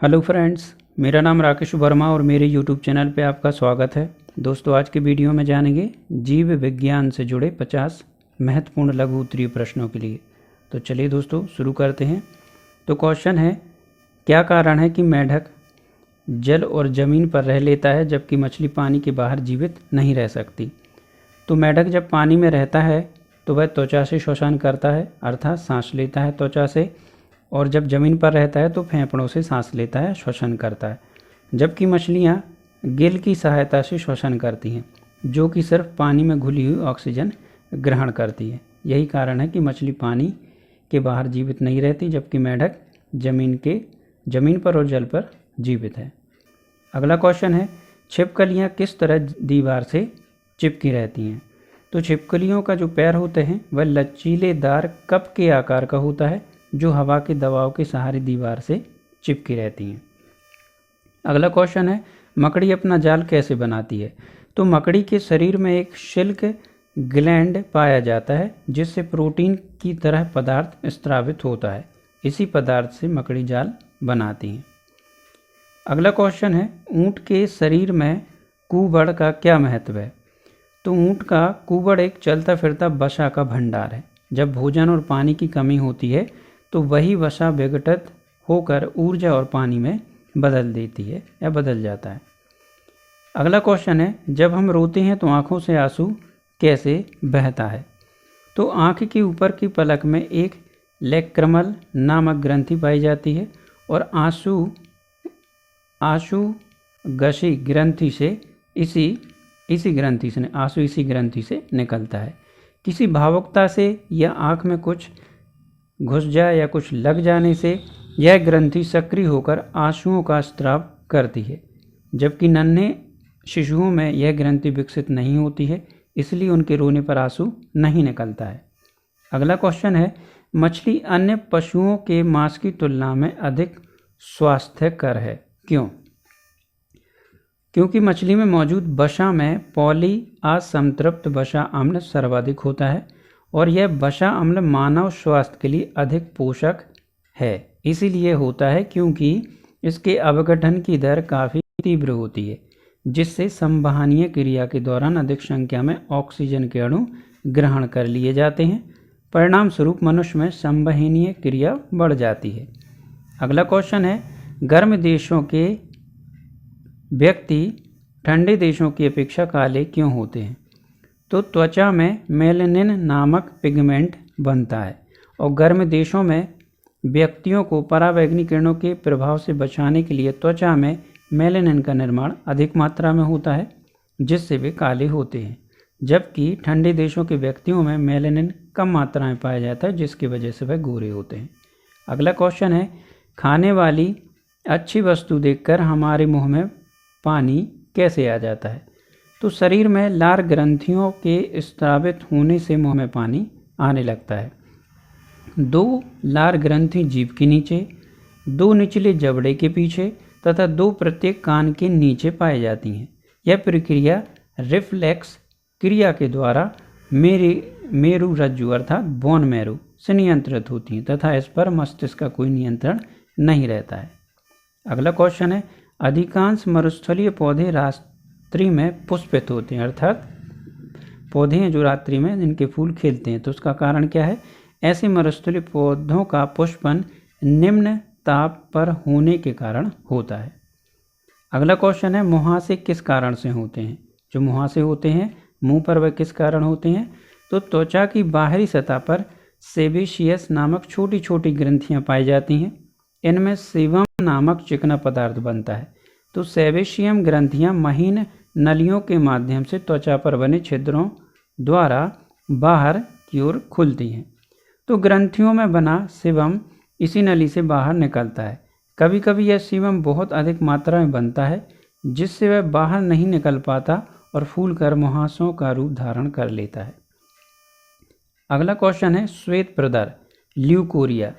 Hello friends, मेरा नाम राकेश वर्मा और मेरे यूट्यूब चैनल पे आपका स्वागत है। दोस्तों, आज के वीडियो में जानेंगे जीव विज्ञान से जुड़े 50 महत्वपूर्ण लघु उत्तरीय प्रश्नों के लिए। तो चलिए दोस्तों शुरू करते हैं। तो क्वेश्चन है, क्या कारण है कि मेढक जल और ज़मीन पर रह लेता है जबकि मछली पानी के बाहर जीवित नहीं रह सकती? तो मेढक जब पानी में रहता है तो वह त्वचा से श्वसन करता है, अर्थात सांस लेता है त्वचा से, और जब ज़मीन पर रहता है तो फेफड़ों से सांस लेता है, श्वसन करता है। जबकि मछलियाँ गिल की सहायता से श्वसन करती हैं, जो कि सिर्फ पानी में घुली हुई ऑक्सीजन ग्रहण करती है। यही कारण है कि मछली पानी के बाहर जीवित नहीं रहती जबकि मेढक ज़मीन पर और जल पर जीवित है। अगला क्वेश्चन है, छिपकलियाँ किस तरह दीवार से चिपकी रहती हैं? तो छिपकलियों का जो पैर होते हैं वह लचीलेदार कप के आकार का होता है, जो हवा के दबाव के सहारे दीवार से चिपकी रहती हैं। अगला क्वेश्चन है, मकड़ी अपना जाल कैसे बनाती है? तो मकड़ी के शरीर में एक सिल्क ग्लैंड पाया जाता है जिससे प्रोटीन की तरह पदार्थ स्रावित होता है। इसी पदार्थ से मकड़ी जाल बनाती हैं। अगला क्वेश्चन है, ऊँट के शरीर में कुबड़ का क्या महत्व है? तो ऊँट का कुबड़ एक चलता फिरता वसा का भंडार है। जब भोजन और पानी की कमी होती है तो वही वसा विघटित होकर ऊर्जा और पानी में बदल देती है या बदल जाता है। अगला क्वेश्चन है, जब हम रोते हैं तो आँखों से आंसू कैसे बहता है? तो आँख के ऊपर की पलक में एक लैक्रिमल नामक ग्रंथि पाई जाती है और आंसू इसी ग्रंथि से निकलता है। किसी भावुकता से या आँख में कुछ घुस जाए या कुछ लग जाने से यह ग्रंथि सक्रिय होकर आंसुओं का स्राव करती है, जबकि नन्हे शिशुओं में यह ग्रंथि विकसित नहीं होती है, इसलिए उनके रोने पर आंसू नहीं निकलता है। अगला क्वेश्चन है, मछली अन्य पशुओं के मांस की तुलना में अधिक स्वास्थ्यकर है, क्यों? क्योंकि मछली में मौजूद वसा में पॉली असंतृप्त वसा अम्ल सर्वाधिक होता है और यह वसा अम्ल मानव स्वास्थ्य के लिए अधिक पोषक है। इसीलिए होता है क्योंकि इसके अपघटन की दर काफ़ी तीव्र होती है, जिससे संवहनीय क्रिया के दौरान अधिक संख्या में ऑक्सीजन के अणु ग्रहण कर लिए जाते हैं। परिणाम स्वरूप मनुष्य में संवहनीय क्रिया बढ़ जाती है। अगला क्वेश्चन है, गर्म देशों के व्यक्ति ठंडे देशों की अपेक्षा काले क्यों होते हैं? तो त्वचा में मेलानिन नामक पिगमेंट बनता है और गर्म देशों में व्यक्तियों को पराबैंगनी किरणों के प्रभाव से बचाने के लिए त्वचा में मेलानिन का निर्माण अधिक मात्रा में होता है, जिससे वे काले होते हैं। जबकि ठंडे देशों के व्यक्तियों में मेलानिन कम मात्रा में पाया जाता है, जिसकी वजह से वह गोरे होते हैं। अगला क्वेश्चन है, खाने वाली अच्छी वस्तु देखकर हमारे मुंह में पानी कैसे आ जाता है? तो शरीर में लार ग्रंथियों के स्रावित होने से मुंह में पानी आने लगता है। 2 लार ग्रंथि जीभ के नीचे, 2 निचले जबड़े के पीछे तथा 2 प्रत्येक कान के नीचे पाई जाती हैं। यह प्रक्रिया रिफ्लेक्स क्रिया के द्वारा मेरु रज्जु अर्थात बोन मैरो से नियंत्रित होती हैं तथा इस पर मस्तिष्क का कोई नियंत्रण नहीं रहता है। अगला क्वेश्चन है, अधिकांश मरुस्थलीय पौधे रात्रि में पुष्पित होते हैं, अर्थात पौधे हैं जो रात्रि में जिनके फूल खिलते हैं, तो उसका कारण क्या है? ऐसे मरुस्थलीय पौधों का पुष्पन निम्न ताप पर होने के कारण होता है। अगला क्वेश्चन है, मुहासे किस कारण से होते हैं? जो मुहासे होते हैं मुंह पर, वह किस कारण होते हैं? तो त्वचा की बाहरी सतह पर सेबेशियस नामक छोटी छोटी ग्रंथियां पाई जाती हैं। इनमें सेबम नामक चिकना पदार्थ बनता है। तो सेबेशियम ग्रंथियां महीन नलियों के माध्यम से त्वचा पर बने छिद्रों द्वारा बाहर की ओर खुलती हैं। तो ग्रंथियों में बना सेबम इसी नली से बाहर निकलता है। कभी कभी यह सेबम बहुत अधिक मात्रा में बनता है, जिससे वह बाहर नहीं निकल पाता और फूलकर मुहासों का रूप धारण कर लेता है। अगला क्वेश्चन है, श्वेत प्रदर ल्यूकोरिया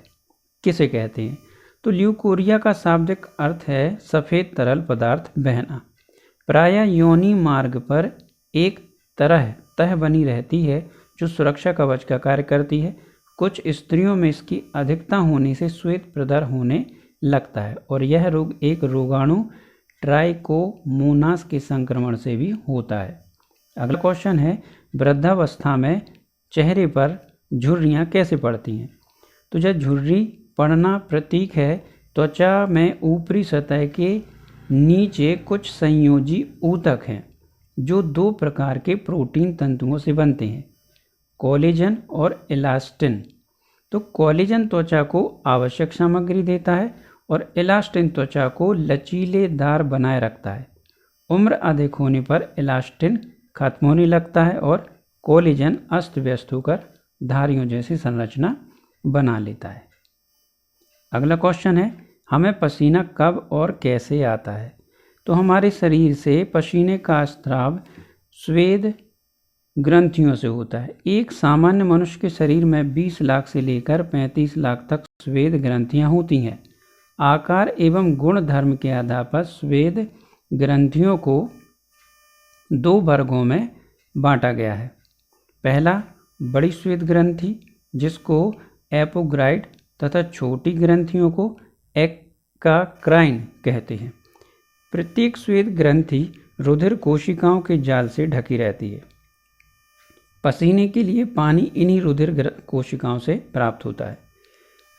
किसे कहते हैं? तो ल्यूकोरिया का शाब्दिक अर्थ है सफ़ेद तरल पदार्थ बहना। प्रायः योनि मार्ग पर एक तह बनी रहती है जो सुरक्षा कवच का कार्य करती है। कुछ स्त्रियों में इसकी अधिकता होने से श्वेत प्रदर होने लगता है और यह रोग एक रोगाणु ट्राइकोमोनास के संक्रमण से भी होता है। अगला क्वेश्चन है, वृद्धावस्था में चेहरे पर झुर्रियाँ कैसे पड़ती हैं? तो जब झुर्री पड़ना प्रतीक है त्वचा में ऊपरी सतह के नीचे कुछ संयोजी ऊतक हैं जो दो प्रकार के प्रोटीन तंतुओं से बनते हैं, कोलेजन और इलास्टिन। तो कोलेजन त्वचा को आवश्यक सामग्री देता है और इलास्टिन त्वचा को लचीलेदार बनाए रखता है। उम्र अधिक होने पर इलास्टिन खत्म होने लगता है और कोलेजन अस्त व्यस्त होकर धारियों जैसी संरचना बना लेता है। अगला क्वेश्चन है, हमें पसीना कब और कैसे आता है? तो हमारे शरीर से पसीने का स्राव स्वेद ग्रंथियों से होता है। एक सामान्य मनुष्य के शरीर में 20 लाख से लेकर 35 लाख तक स्वेद ग्रंथियां होती हैं। आकार एवं गुण धर्म के आधार पर स्वेद ग्रंथियों को दो वर्गों में बांटा गया है। पहला, बड़ी स्वेद ग्रंथि जिसको एपोग्राइड तथा छोटी ग्रंथियों को एक्काक्राइन कहते हैं। प्रत्येक स्वेद ग्रंथि रुधिर कोशिकाओं के जाल से ढकी रहती है। पसीने के लिए पानी इन्हीं रुधिर कोशिकाओं से प्राप्त होता है।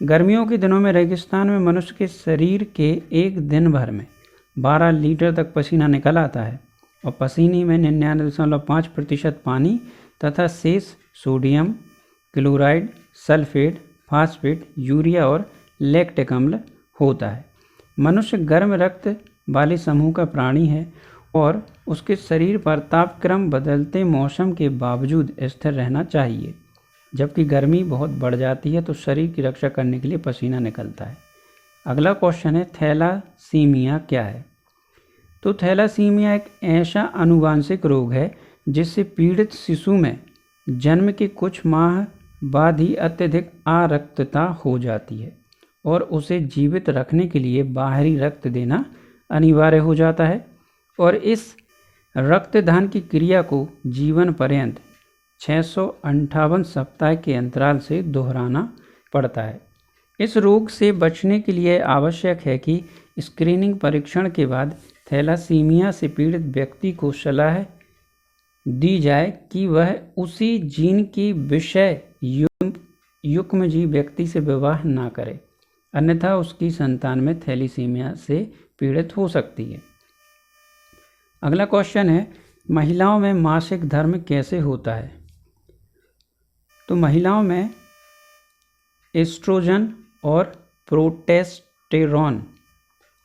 गर्मियों के दिनों में रेगिस्तान में मनुष्य के शरीर के एक दिन भर में 12 लीटर तक पसीना निकल आता है और पसीने में 99.5% पानी तथा शेष sodium, chloride, sulphate, phosphate, urea और लैक्टिक अम्ल होता है। मनुष्य गर्म रक्त वाले समूह का प्राणी है और उसके शरीर पर तापक्रम बदलते मौसम के बावजूद स्थिर रहना चाहिए। जबकि गर्मी बहुत बढ़ जाती है तो शरीर की रक्षा करने के लिए पसीना निकलता है। अगला क्वेश्चन है, थैलासीमिया क्या है? तो थैलासीमिया एक ऐसा आनुवांशिक रोग है जिससे पीड़ित शिशु में जन्म के कुछ माह बाद ही अत्यधिक आरक्तता हो जाती है और उसे जीवित रखने के लिए बाहरी रक्त देना अनिवार्य हो जाता है और इस रक्तदान की क्रिया को जीवन पर्यंत 658 सप्ताह के अंतराल से दोहराना पड़ता है। इस रोग से बचने के लिए आवश्यक है कि स्क्रीनिंग परीक्षण के बाद थैलासीमिया से पीड़ित व्यक्ति को सलाह दी जाए कि वह उसी जीन की विषय युग्मजीव व्यक्ति से विवाह ना करे, अन्यथा उसकी संतान में थैलीसीमिया से पीड़ित हो सकती है। अगला क्वेश्चन है, महिलाओं में मासिक धर्म कैसे होता है? तो महिलाओं में एस्ट्रोजन और प्रोटेस्टेरॉन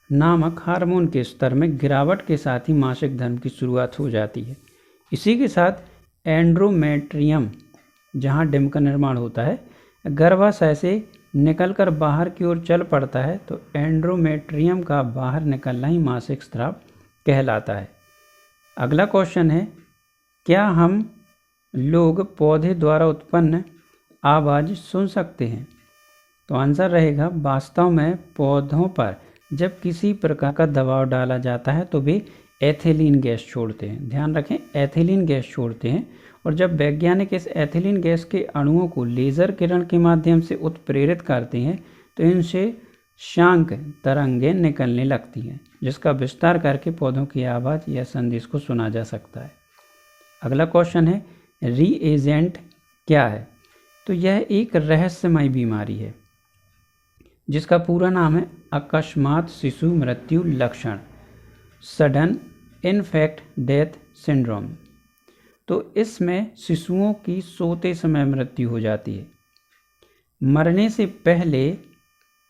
नामक हार्मोन के स्तर में गिरावट के साथ ही मासिक धर्म की शुरुआत हो जाती है। इसी के साथ एंड्रोमेट्रियम, जहां डिंब का निर्माण होता है, गर्भाशय से निकलकर बाहर की ओर चल पड़ता है तो एंड्रोमेट्रियम का बाहर निकलना ही मासिक स्राव कहलाता है। अगला क्वेश्चन है, क्या हम लोग पौधे द्वारा उत्पन्न आवाज़ सुन सकते हैं? तो आंसर रहेगा, वास्तव में पौधों पर जब किसी प्रकार का दबाव डाला जाता है तो वे एथिलीन गैस छोड़ते हैं। ध्यान रखें, एथिलीन गैस छोड़ते हैं और जब वैज्ञानिक इस एथिलीन गैस के अणुओं को लेज़र किरण के माध्यम से उत्प्रेरित करते हैं तो इनसे शांक तरंगें निकलने लगती हैं जिसका विस्तार करके पौधों की आवाज़ या संदेश को सुना जा सकता है। अगला क्वेश्चन है, रीएजेंट क्या है? तो यह एक रहस्यमय बीमारी है जिसका पूरा नाम है अकस्मात शिशु मृत्यु लक्षण, सडन इनफेक्ट डेथ सिंड्रोम। तो इसमें शिशुओं की सोते समय मृत्यु हो जाती है। मरने से पहले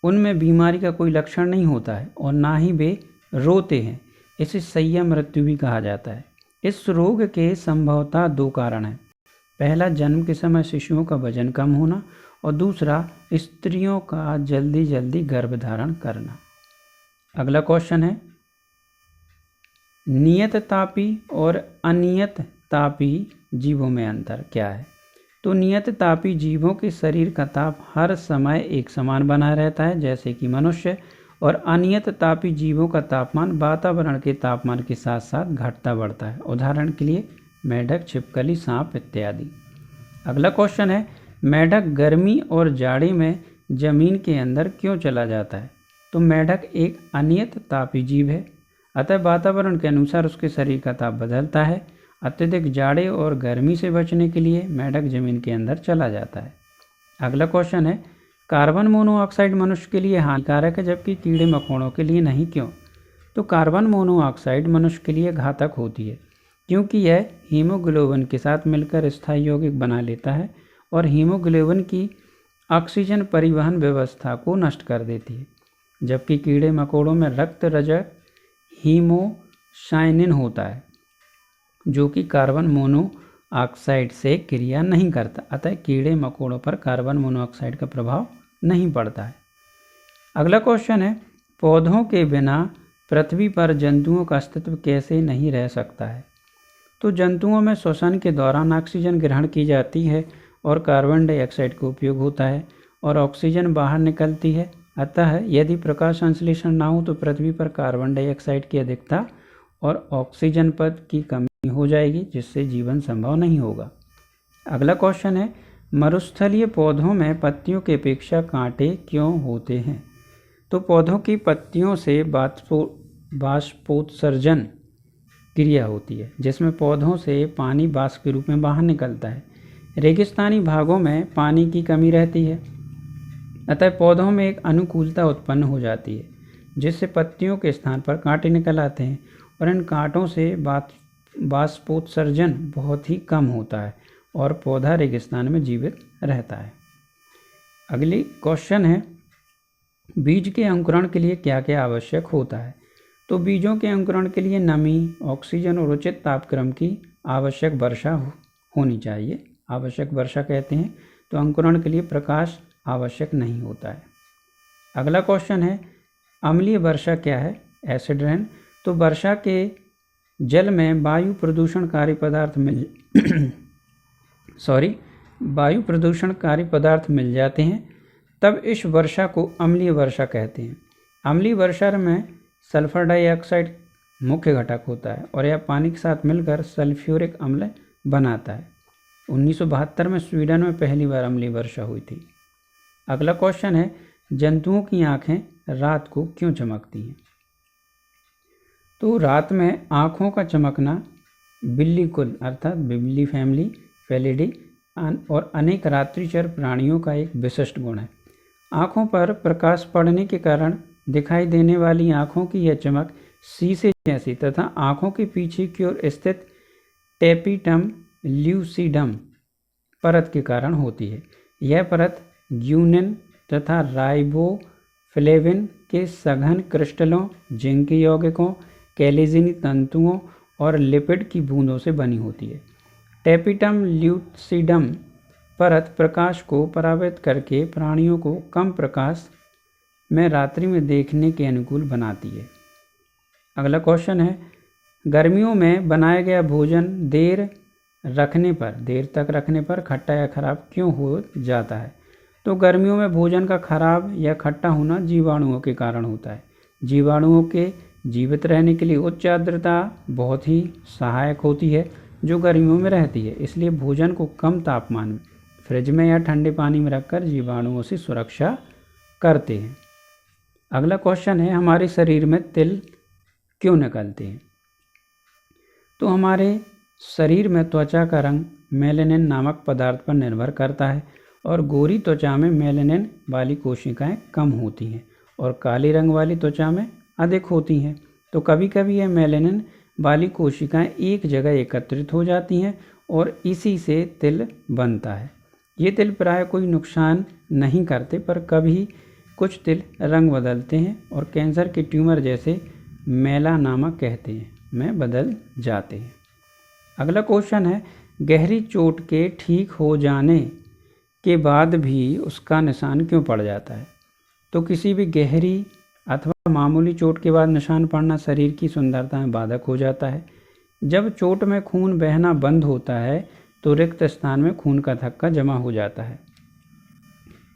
उनमें बीमारी का कोई लक्षण नहीं होता है और ना ही वे रोते हैं। इसे शैय्या मृत्यु भी कहा जाता है। इस रोग के संभवतः 2 कारण हैं। पहला, जन्म के समय शिशुओं का वजन कम होना और दूसरा, स्त्रियों का जल्दी गर्भधारण करना। अगला क्वेश्चन है, नियत तापी और अनियत तापी जीवों में अंतर क्या है? तो नियत तापी जीवों के शरीर का ताप हर समय एक समान बना रहता है जैसे कि मनुष्य, और अनियत तापी जीवों का तापमान वातावरण के तापमान के साथ साथ घटता बढ़ता है। उदाहरण के लिए मेढक, छिपकली, सांप इत्यादि। अगला क्वेश्चन है, मेढक गर्मी और जाड़े में जमीन के अंदर क्यों चला जाता है? तो मेढक एक अनियत तापी जीव है, अतः वातावरण के अनुसार उसके शरीर का ताप बदलता है। अत्यधिक जाड़े और गर्मी से बचने के लिए मेढक जमीन के अंदर चला जाता है। अगला क्वेश्चन है, कार्बन मोनोऑक्साइड मनुष्य के लिए हानिकारक है जबकि कीड़े मकोड़ों के लिए नहीं, क्यों? तो कार्बन मोनोऑक्साइड मनुष्य के लिए घातक होती है क्योंकि यह हीमोग्लोबिन के साथ मिलकर स्थायी यौगिक बना लेता है और हीमोग्लोबिन की ऑक्सीजन परिवहन व्यवस्था को नष्ट कर देती है, जबकि कीड़े मकोड़ों में रक्त रजक हीमोसाइनिन होता है जो कि कार्बन मोनोऑक्साइड से क्रिया नहीं करता, अतः कीड़े मकोड़ों पर कार्बन मोनोऑक्साइड का प्रभाव नहीं पड़ता है। अगला क्वेश्चन है, पौधों के बिना पृथ्वी पर जंतुओं का अस्तित्व कैसे नहीं रह सकता है? तो जंतुओं में श्वसन के दौरान ऑक्सीजन ग्रहण की जाती है और कार्बन डाइऑक्साइड का उपयोग होता है और ऑक्सीजन बाहर निकलती है, अतः यदि प्रकाश संश्लेषण ना हो तो पृथ्वी पर कार्बन डाइऑक्साइड की अधिकता और ऑक्सीजन पद की कमी हो जाएगी, जिससे जीवन संभव नहीं होगा। अगला क्वेश्चन है, मरुस्थलीय पौधों में पत्तियों की अपेक्षा कांटे क्यों होते हैं? तो पौधों की पत्तियों से बाष्पोत्सर्जन क्रिया होती है जिसमें पौधों से पानी वाष्प के रूप में बाहर निकलता है। रेगिस्तानी भागों में पानी की कमी रहती है, अतः पौधों में एक अनुकूलता उत्पन्न हो जाती है जिससे पत्तियों के स्थान पर कांटे निकल आते हैं और इन कांटों से बाष्पोत्सर्जन बहुत ही कम होता है और पौधा रेगिस्तान में जीवित रहता है। अगली क्वेश्चन है, बीज के अंकुरण के लिए क्या क्या आवश्यक होता है? तो बीजों के अंकुरण के लिए नमी, ऑक्सीजन और उचित तापक्रम की आवश्यक वर्षा होनी चाहिए। आवश्यक वर्षा कहते हैं, तो अंकुरण के लिए प्रकाश आवश्यक नहीं होता है। अगला क्वेश्चन है, अम्लीय वर्षा क्या है? Acid rain. तो वर्षा के जल में वायु प्रदूषणकारी पदार्थ मिल जाते हैं, तब इस वर्षा को अम्लीय वर्षा कहते हैं। अम्लीय वर्षा में सल्फर डाइऑक्साइड मुख्य घटक होता है और यह पानी के साथ मिलकर सल्फ्यूरिक अम्ल बनाता है। 1972 में स्वीडन में पहली बार अम्लीय वर्षा हुई थी। अगला क्वेश्चन है, जंतुओं की आँखें रात को क्यों चमकती हैं? तो रात में आँखों का चमकना बिल्ली कुल अर्थात बिल्ली फैमिली, फेलिडी और अनेक रात्रिचर प्राणियों का एक विशिष्ट गुण है। आँखों पर प्रकाश पड़ने के कारण दिखाई देने वाली आँखों की यह चमक शीशे जैसी तथा आँखों के पीछे की ओर स्थित टेपिटम ल्यूसिडम परत के कारण होती है। यह परत ग्यूनिन तथा राइबोफ्लेविन के सघन क्रिस्टलों, जिंक यौगिकों, कैलेजिनी तंतुओं और लिपिड की बूंदों से बनी होती है। टेपिटम ल्यूसिडम परत प्रकाश को परावृत करके प्राणियों को कम प्रकाश में रात्रि में देखने के अनुकूल बनाती है। अगला क्वेश्चन है, गर्मियों में बनाया गया भोजन देर तक रखने पर खट्टा या खराब क्यों हो जाता है? तो गर्मियों में भोजन का खराब या खट्टा होना जीवाणुओं के कारण होता है। जीवाणुओं के जीवित रहने के लिए उच्च आर्द्रता बहुत ही सहायक होती है जो गर्मियों में रहती है, इसलिए भोजन को कम तापमान में फ्रिज में या ठंडे पानी में रखकर जीवाणुओं से सुरक्षा करते हैं। अगला क्वेश्चन है, हमारे शरीर में तिल क्यों निकलते हैं? तो हमारे शरीर में त्वचा का रंग मेलेनिन नामक पदार्थ पर निर्भर करता है और गोरी त्वचा में मेलेनिन वाली कोशिकाएं कम होती हैं और काले रंग वाली त्वचा में अधिक होती हैं। तो कभी कभी यह मेलेनिन वाली कोशिकाएं एक जगह एकत्रित हो जाती हैं और इसी से तिल बनता है। ये तिल प्राय कोई नुकसान नहीं करते, पर कभी कुछ तिल रंग बदलते हैं और कैंसर के ट्यूमर जैसे मेलानामा कहते हैं में बदल जाते हैं। अगला क्वेश्चन है, गहरी चोट के ठीक हो जाने के बाद भी उसका निशान क्यों पड़ जाता है? तो किसी भी गहरी अथवा मामूली चोट के बाद निशान पड़ना शरीर की सुंदरता में बाधक हो जाता है। जब चोट में खून बहना बंद होता है तो रिक्त स्थान में खून का थक्का जमा हो जाता है।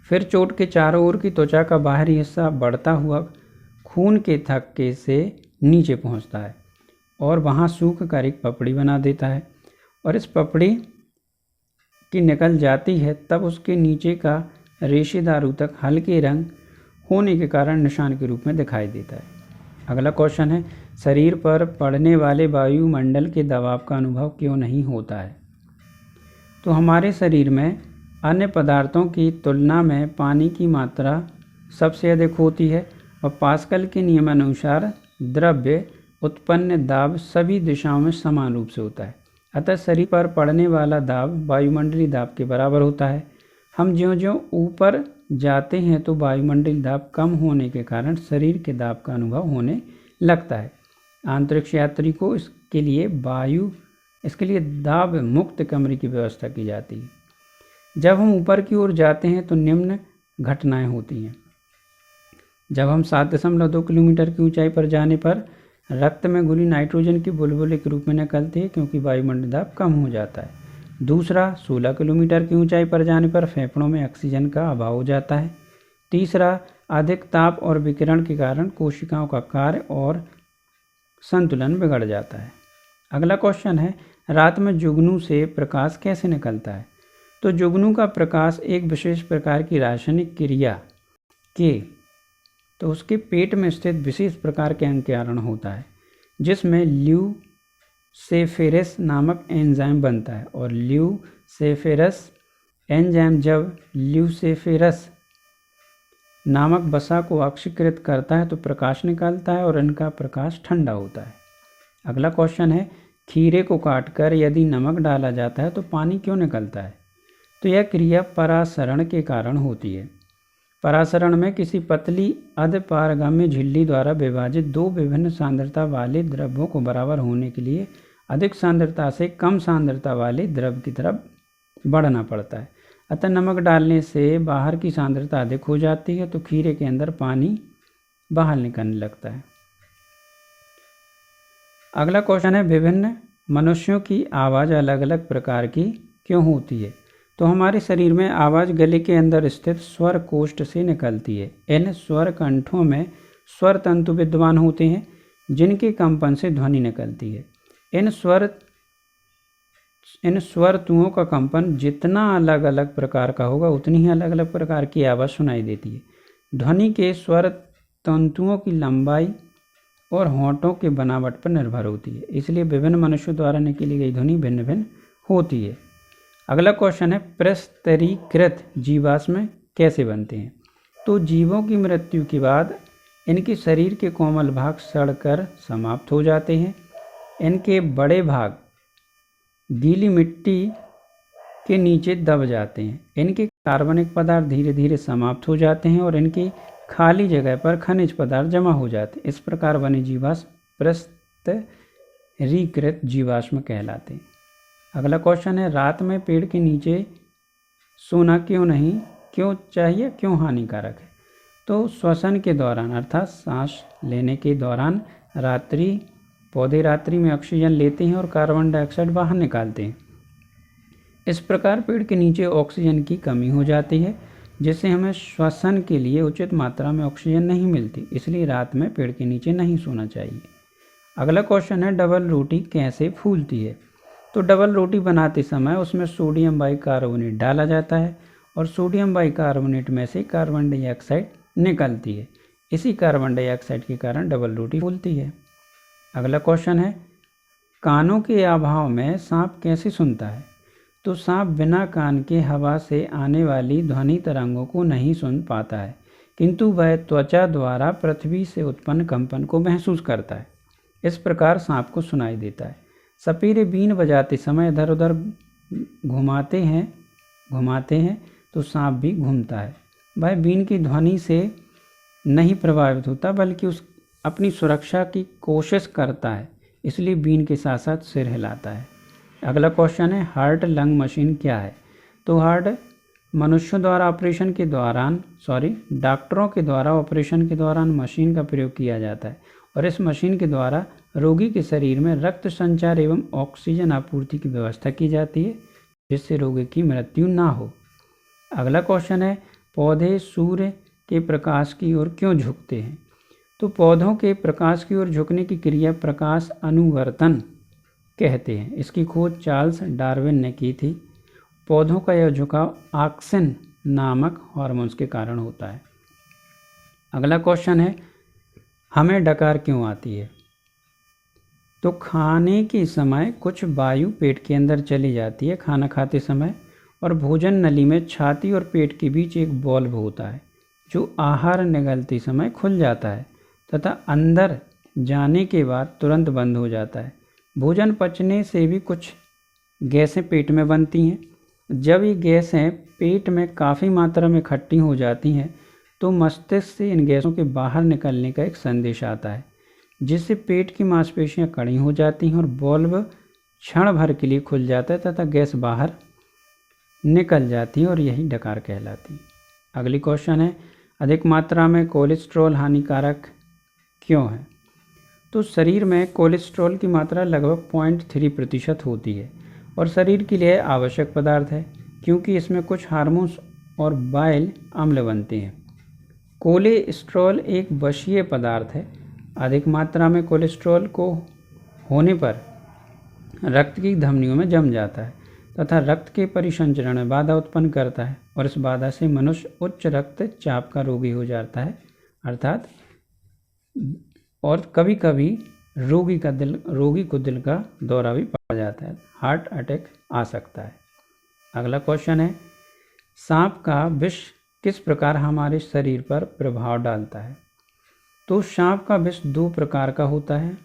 फिर चोट के चारों ओर की त्वचा का बाहरी हिस्सा बढ़ता हुआ खून के थक्के से नीचे पहुंचता है और वहां सूख कर एक पपड़ी बना देता है और इस पपड़ी की निकल जाती है, तब उसके नीचे का रेशेदार ऊतक हल्के रंग होने के कारण निशान के रूप में दिखाई देता है। अगला क्वेश्चन है, शरीर पर पड़ने वाले वायुमंडल के दबाव का अनुभव क्यों नहीं होता है? तो हमारे शरीर में अन्य पदार्थों की तुलना में पानी की मात्रा सबसे अधिक होती है और पास्कल के नियमानुसार द्रव्य उत्पन्न दाब सभी दिशाओं में समान रूप से होता है। अतः शरीर पर पड़ने वाला दाब वायुमंडलीय दाब के बराबर होता है। हम ज्यों-ज्यों ऊपर जाते हैं तो वायुमंडलीय दाब कम होने के कारण शरीर के दाब का अनुभव होने लगता है। अंतरिक्ष यात्री को इसके लिए दाब मुक्त कमरे की व्यवस्था की जाती है। जब हम ऊपर की ओर जाते हैं तो निम्न घटनाएं होती हैं। जब हम 7.2 किलोमीटर की ऊंचाई पर जाने पर रक्त में घुली नाइट्रोजन की बुलबुले के रूप में निकलती है, क्योंकि वायुमंडलीय दाब कम हो जाता है। दूसरा, 16 किलोमीटर की ऊंचाई पर जाने पर फेफड़ों में ऑक्सीजन का अभाव हो जाता है। तीसरा, अधिक ताप और विकिरण के कारण कोशिकाओं का कार्य और संतुलन बिगड़ जाता है। अगला क्वेश्चन है, रात में जुगनू से प्रकाश कैसे निकलता है? तो जुगनू का प्रकाश एक विशेष प्रकार की रासायनिक क्रिया के उसके पेट में स्थित विशेष प्रकार के अंग के कारण होता है, जिसमें ल्यूसेफेरस नामक एंजाइम बनता है। और ल्यूसेफेरस एंजाइम जब ल्यूसेफेरस नामक वसा को ऑक्सीकृत करता है तो प्रकाश निकालता है और इनका प्रकाश ठंडा होता है। अगला क्वेश्चन है, खीरे को काटकर यदि नमक डाला जाता है तो पानी क्यों निकलता है? तो यह क्रिया परासरण के कारण होती है। परासरण में किसी पतली अधपारगामी झिल्ली द्वारा विभाजित दो विभिन्न सांद्रता वाले द्रव्यों को बराबर होने के लिए अधिक सांद्रता से कम सांद्रता वाले द्रव की तरफ बढ़ना पड़ता है। अतः नमक डालने से बाहर की सांद्रता अधिक हो जाती है तो खीरे के अंदर पानी बाहर निकलने लगता है। अगला क्वेश्चन है, विभिन्न मनुष्यों की आवाज़ अलग अलग प्रकार की क्यों होती है? तो हमारे शरीर में आवाज़ गले के अंदर स्थित स्वर कोष्ठ से निकलती है। इन स्वर कंठों में स्वर तंतु विद्यमान होते हैं, जिनके कंपन से ध्वनि निकलती है। इन स्वरतुओं का कंपन जितना अलग अलग प्रकार का होगा उतनी ही अलग अलग प्रकार की आवाज़ सुनाई देती है। ध्वनि के स्वर तंतुओं की लंबाई और होंठों के बनावट पर निर्भर होती है, इसलिए विभिन्न मनुष्यों द्वारा निकली गई ध्वनि भिन्न भिन्न होती है। अगला क्वेश्चन है, प्रस्तरीकृत जीवाश्म कैसे बनते हैं? तो जीवों की मृत्यु के बाद इनके शरीर के कोमल भाग सड़कर समाप्त हो जाते हैं। इनके बड़े भाग गीली मिट्टी के नीचे दब जाते हैं। इनके कार्बनिक पदार्थ धीरे धीरे समाप्त हो जाते हैं और इनकी खाली जगह पर खनिज पदार्थ जमा हो जाते हैं। इस प्रकार बने जीवाश्म प्रस्तरीकृत जीवाश्म कहलाते हैं। अगला क्वेश्चन है, रात में पेड़ के नीचे सोना क्यों चाहिए, क्यों हानिकारक है? तो श्वसन के दौरान अर्थात सांस लेने के दौरान पौधे रात्रि में ऑक्सीजन लेते हैं और कार्बन डाइऑक्साइड बाहर निकालते हैं। इस प्रकार पेड़ के नीचे ऑक्सीजन की कमी हो जाती है, जिससे हमें श्वसन के लिए उचित मात्रा में ऑक्सीजन नहीं मिलती, इसलिए रात में पेड़ के नीचे नहीं सोना चाहिए। अगला क्वेश्चन है, डबल रोटी कैसे फूलती है? तो डबल रोटी बनाते समय उसमें सोडियम बाइकार्बोनेट डाला जाता है और सोडियम बाइकार्बोनेट में से कार्बन डाइऑक्साइड निकलती है। इसी कार्बन डाइऑक्साइड के कारण डबल रोटी फूलती है। अगला क्वेश्चन है, कानों के अभाव में सांप कैसे सुनता है? तो सांप बिना कान के हवा से आने वाली ध्वनि तरंगों को नहीं सुन पाता है, किंतु वह त्वचा द्वारा पृथ्वी से उत्पन्न कंपन को महसूस करता है। इस प्रकार सांप को सुनाई देता है। सपेरे बीन बजाते समय इधर उधर घुमाते हैं तो सांप भी घूमता है। वह बीन की ध्वनि से नहीं प्रभावित होता, बल्कि अपनी सुरक्षा की कोशिश करता है, इसलिए बीन के साथ साथ सिर हिलाता है। अगला क्वेश्चन है, हार्ट लंग मशीन क्या है? तो हार्ट मनुष्यों द्वारा डॉक्टरों के द्वारा ऑपरेशन के दौरान मशीन का प्रयोग किया जाता है और इस मशीन के द्वारा रोगी के शरीर में रक्त संचार एवं ऑक्सीजन आपूर्ति की व्यवस्था की जाती है, जिससे रोगी की मृत्यु ना हो। अगला क्वेश्चन है, पौधे सूर्य के प्रकाश की ओर क्यों झुकते हैं? तो पौधों के प्रकाश की ओर झुकने की क्रिया प्रकाश अनुवर्तन कहते हैं। इसकी खोज चार्ल्स डार्विन ने की थी। पौधों का यह झुकाव ऑक्सिन नामक हार्मोन्स के कारण होता है। अगला क्वेश्चन है, हमें डकार क्यों आती है? तो खाने के समय कुछ वायु पेट के अंदर चली जाती है खाना खाते समय, और भोजन नली में छाती और पेट के बीच एक वाल्व होता है जो आहार निगलते समय खुल जाता है तथा अंदर जाने के बाद तुरंत बंद हो जाता है। भोजन पचने से भी कुछ गैसें पेट में बनती हैं। जब ये गैसें पेट में काफ़ी मात्रा में इकट्ठी हो जाती हैं तो मस्तिष्क से इन गैसों के बाहर निकलने का एक संदेश आता है, जिससे पेट की मांसपेशियां कड़ी हो जाती हैं और वाल्व क्षण भर के लिए खुल जाता है तथा गैस बाहर निकल जाती है और यही डकार कहलाती है। अगली क्वेश्चन है, अधिक मात्रा में कोलेस्ट्रॉल हानिकारक क्यों है? तो शरीर में कोलेस्ट्रॉल की मात्रा लगभग 0.3% होती है और शरीर के लिए आवश्यक पदार्थ है, क्योंकि इसमें कुछ हार्मोन्स और बाइल अम्ल बनते हैं। कोलेस्ट्रॉल एक वशीय पदार्थ है। अधिक मात्रा में कोलेस्ट्रॉल को होने पर रक्त की धमनियों में जम जाता है तथा रक्त के परिसंचरण में बाधा उत्पन्न करता है, और इस बाधा से मनुष्य उच्च रक्तचाप का रोगी हो जाता है, अर्थात और कभी कभी रोगी को दिल का दौरा भी पड़ जाता है, हार्ट अटैक आ सकता है। अगला क्वेश्चन है, सांप का विष किस प्रकार हमारे शरीर पर प्रभाव डालता है? तो सांप का विष 2 प्रकार का होता है।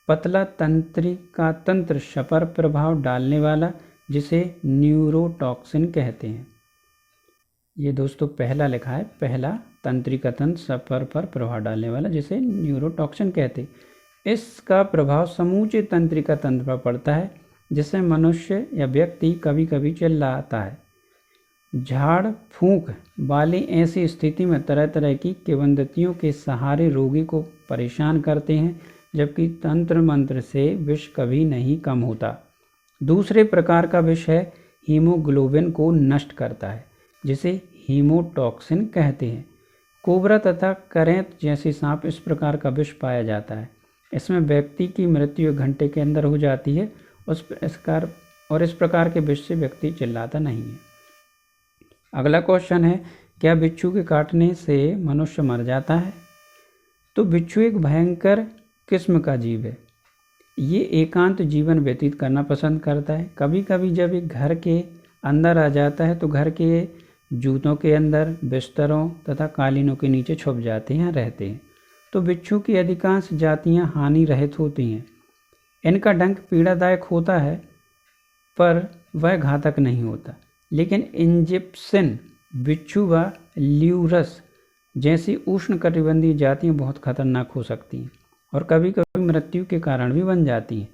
पतला तंत्रिका तंत्र पर प्रभाव डालने वाला, जिसे न्यूरोटॉक्सिन कहते हैं। ये दोस्तों पहला लिखा है, पहला तंत्रिका तंत्र पर प्रभाव डालने वाला, जिसे न्यूरोटॉक्सिन कहते हैं। इसका प्रभाव समूचे तंत्रिका तंत्र पर पड़ता है, जिससे मनुष्य या व्यक्ति कभी कभी चिल्लाता है। झाड़ फूंक वाली ऐसी स्थिति में तरह तरह की किंवदंतियों के सहारे रोगी को परेशान करते हैं, जबकि तंत्र मंत्र से विष कभी नहीं कम होता। दूसरे प्रकार का विष है हीमोग्लोबिन को नष्ट करता है, जिसे हीमोटॉक्सिन कहते हैं। कोबरा तथा करेंत जैसे सांप इस प्रकार का विष पाया जाता है। इसमें व्यक्ति की मृत्यु 1 घंटे के अंदर हो जाती है। इस प्रकार के विष से व्यक्ति चिल्लाता नहीं है। अगला क्वेश्चन है, क्या बिच्छू के काटने से मनुष्य मर जाता है? तो बिच्छू एक भयंकर किस्म का जीव है। ये एकांत जीवन व्यतीत करना पसंद करता है। कभी कभी जब ये घर के अंदर आ जाता है तो घर के जूतों के अंदर, बिस्तरों तथा कालीनों के नीचे छुप जाते हैं, रहते हैं। तो बिच्छू की अधिकांश जातियां हानि रहित होती हैं। इनका डंक पीड़ादायक होता है पर वह घातक नहीं होता, लेकिन इजिप्शियन बिच्छू व ल्यूरस जैसी उष्णकटिबंधीय जातियां बहुत खतरनाक हो सकती हैं और कभी कभी मृत्यु के कारण भी बन जाती हैं।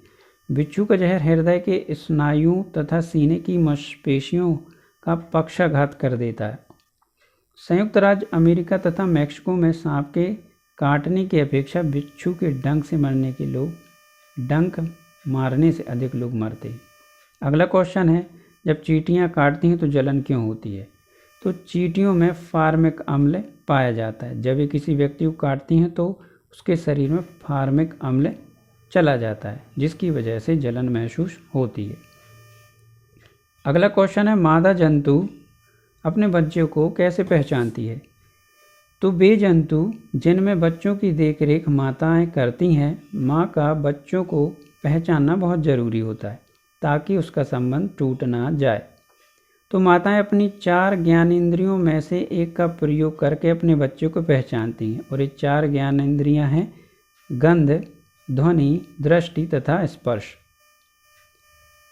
बिच्छू का जहर हृदय के स्नायुओं तथा सीने की मांसपेशियों का पक्षाघात कर देता है। संयुक्त राज्य अमेरिका तथा मैक्सिको में सांप के काटने की अपेक्षा बिच्छू के डंक से मरने के लोग डंक मारने से अधिक लोग मरते हैं। अगला क्वेश्चन है, जब चींटियां काटती हैं तो जलन क्यों होती है? तो चींटियों में फार्मिक अम्ल पाया जाता है। जब ये किसी व्यक्ति को काटती हैं तो उसके शरीर में फार्मिक अम्ल चला जाता है, जिसकी वजह से जलन महसूस होती है। अगला क्वेश्चन है, मादा जंतु अपने बच्चों को कैसे पहचानती है? तो वे जंतु जिनमें बच्चों की देखरेख माताएं करती हैं, माँ का बच्चों को पहचानना बहुत ज़रूरी होता है ताकि उसका संबंध टूट ना जाए। तो माताएं अपनी 4 ज्ञानेंद्रियों में से एक का प्रयोग करके अपने बच्चों को पहचानती हैं, और ये 4 ज्ञानेंद्रियां हैं गंध, ध्वनि, दृष्टि तथा स्पर्श।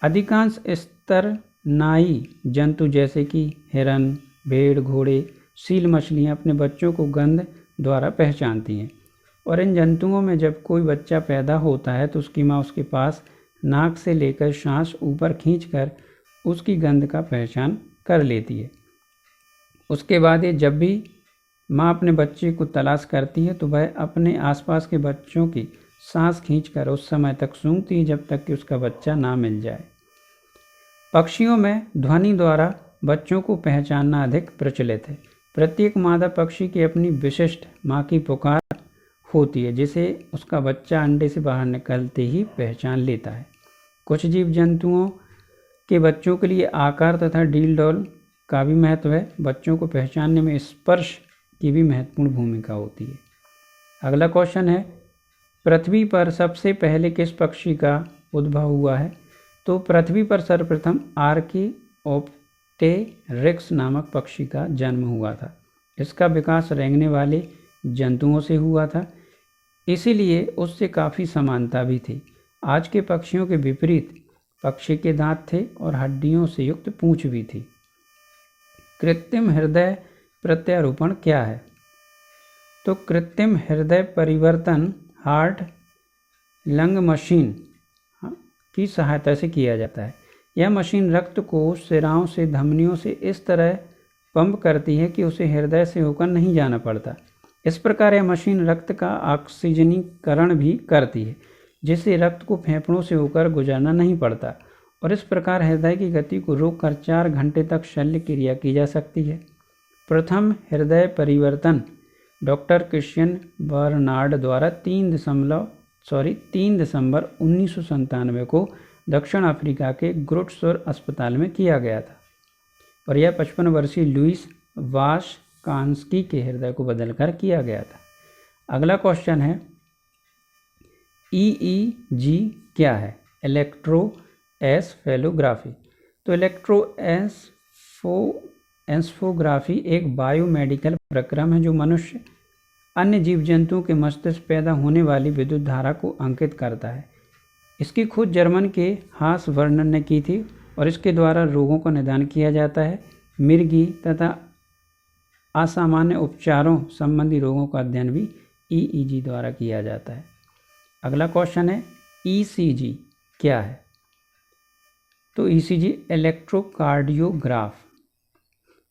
अधिकांश स्तरनायी जंतु जैसे कि हिरन, भेड़, घोड़े, सील मछलियां अपने बच्चों को गंध द्वारा पहचानती हैं, और इन जंतुओं में जब कोई बच्चा पैदा होता है तो उसकी माँ उसके पास नाक से लेकर सांस ऊपर खींचकर उसकी गंध का पहचान कर लेती है। उसके बाद ये जब भी माँ अपने बच्चे को तलाश करती है तो वह अपने आसपास के बच्चों की सांस खींचकर उस समय तक सूंघती है जब तक कि उसका बच्चा ना मिल जाए। पक्षियों में ध्वनि द्वारा बच्चों को पहचानना अधिक प्रचलित है। प्रत्येक मादा पक्षी की अपनी विशिष्ट माँ की पुकार होती है, जिसे उसका बच्चा अंडे से बाहर निकलते ही पहचान लेता है। कुछ जीव जंतुओं के बच्चों के लिए आकार तथा डील डॉल का भी महत्व है। बच्चों को पहचानने में स्पर्श की भी महत्वपूर्ण भूमिका होती है। अगला क्वेश्चन है, पृथ्वी पर सबसे पहले किस पक्षी का उद्भव हुआ है? तो पृथ्वी पर सर्वप्रथम आर्कियोप्टेरिक्स नामक पक्षी का जन्म हुआ था। इसका विकास रेंगने वाले जंतुओं से हुआ था, इसीलिए उससे काफ़ी समानता भी थी। आज के पक्षियों के विपरीत पक्षी के दांत थे और हड्डियों से युक्त पूंछ भी थी। कृत्रिम हृदय प्रत्यारोपण क्या है? तो कृत्रिम हृदय परिवर्तन हार्ट लंग मशीन की सहायता से किया जाता है। यह मशीन रक्त को सिराओं से धमनियों से इस तरह पंप करती है कि उसे हृदय से होकर नहीं जाना पड़ता। इस प्रकार यह मशीन रक्त का ऑक्सीजनीकरण भी करती है, जिससे रक्त को फेफड़ों से होकर गुजरना नहीं पड़ता और इस प्रकार हृदय की गति को रोककर 4 घंटे तक शल्य क्रिया की जा सकती है। प्रथम हृदय परिवर्तन डॉक्टर क्रिश्चियन बर्नार्ड द्वारा 3 दिसंबर 1997 को दक्षिण अफ्रीका के ग्रोटसोर अस्पताल में किया गया था और यह 55 वर्षीय लुइस वाशकांस्की के हृदय को बदलकर किया गया था। अगला क्वेश्चन है, EEG क्या है? इलेक्ट्रोएन्सेफेलोग्राफी। तो इलेक्ट्रोएन्सेफोग्राफी एक बायोमेडिकल प्रक्रम है जो मनुष्य अन्य जीव जंतुओं के मस्तिष्क पैदा होने वाली विद्युत धारा को अंकित करता है। इसकी खोज जर्मन के हास वर्नर ने की थी और इसके द्वारा रोगों का निदान किया जाता है। मिर्गी तथा असामान्य उपचारों संबंधी रोगों का अध्ययन भी EEG द्वारा किया जाता है। अगला क्वेश्चन है, ECG क्या है? तो ECG इलेक्ट्रोकार्डियोग्राफ।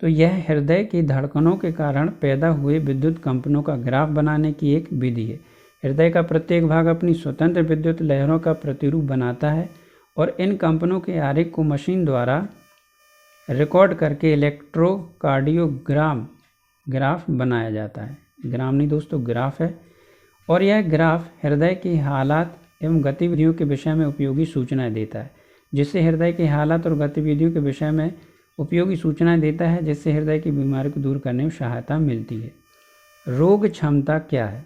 तो यह हृदय की धड़कनों के कारण पैदा हुए विद्युत कंपनों का ग्राफ बनाने की एक विधि है। हृदय का प्रत्येक भाग अपनी स्वतंत्र विद्युत लहरों का प्रतिरूप बनाता है और इन कंपनों के आरेख को मशीन द्वारा रिकॉर्ड करके इलेक्ट्रोकार्डियोग्राम ग्राफ बनाया जाता है। ग्राम नहीं दोस्तों, ग्राफ है। और यह ग्राफ हृदय की हालात एवं गतिविधियों के विषय में उपयोगी सूचनाएं देता है, जिससे हृदय की हालत और गतिविधियों के विषय में उपयोगी सूचनाएं देता है, जिससे हृदय की बीमारी को दूर करने में सहायता मिलती है। रोग क्षमता क्या है?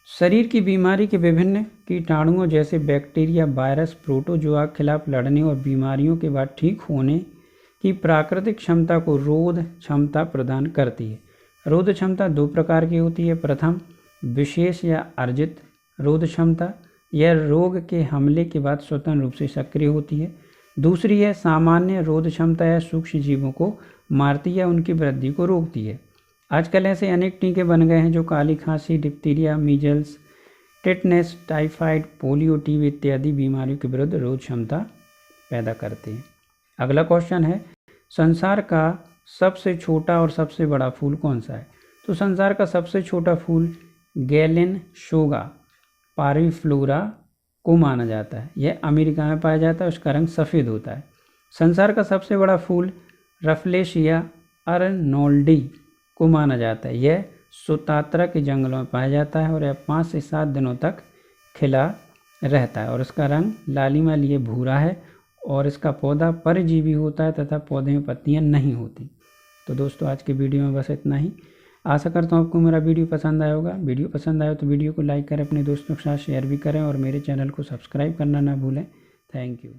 शरीर की बीमारी के विभिन्न कीटाणुओं जैसे बैक्टीरिया, वायरस, प्रोटोजोआ के खिलाफ लड़ने और बीमारियों के बाद ठीक होने की प्राकृतिक क्षमता को रोध क्षमता प्रदान करती है। रोध क्षमता 2 प्रकार की होती है। प्रथम, विशेष या अर्जित रोध क्षमता, यह रोग के हमले के बाद स्वतंत्र रूप से सक्रिय होती है। दूसरी है सामान्य रोध क्षमता, यह सूक्ष्म जीवों को मारती है, उनकी वृद्धि को रोकती है। आजकल ऐसे अनेक टीके बन गए हैं जो काली खांसी, diphtheria, measles, tetanus, typhoid, polio, TB इत्यादि बीमारियों के विरुद्ध रोध क्षमता पैदा करते हैं। अगला क्वेश्चन है, संसार का सबसे छोटा और सबसे बड़ा फूल कौन सा है? तो संसार का सबसे छोटा फूल गैलेनशोगा पारिफ्लोरा को माना जाता है। यह अमेरिका में पाया जाता है, उसका रंग सफ़ेद होता है। संसार का सबसे बड़ा फूल रफलेशिया अर्नोल्डी को माना जाता है। यह सुतात्रा के जंगलों में पाया जाता है और यह 5 से 7 दिनों तक खिला रहता है और इसका रंग लालिमा लिए भूरा है और इसका पौधा परजीवी होता है तथा पौधे में पत्तियां नहीं होती। तो दोस्तों आज की वीडियो में बस इतना ही। आशा करता हूँ आपको मेरा वीडियो पसंद आया होगा। वीडियो पसंद आया तो वीडियो को लाइक करें, अपने दोस्तों के साथ शेयर भी करें और मेरे चैनल को सब्सक्राइब करना ना भूलें। Thank you.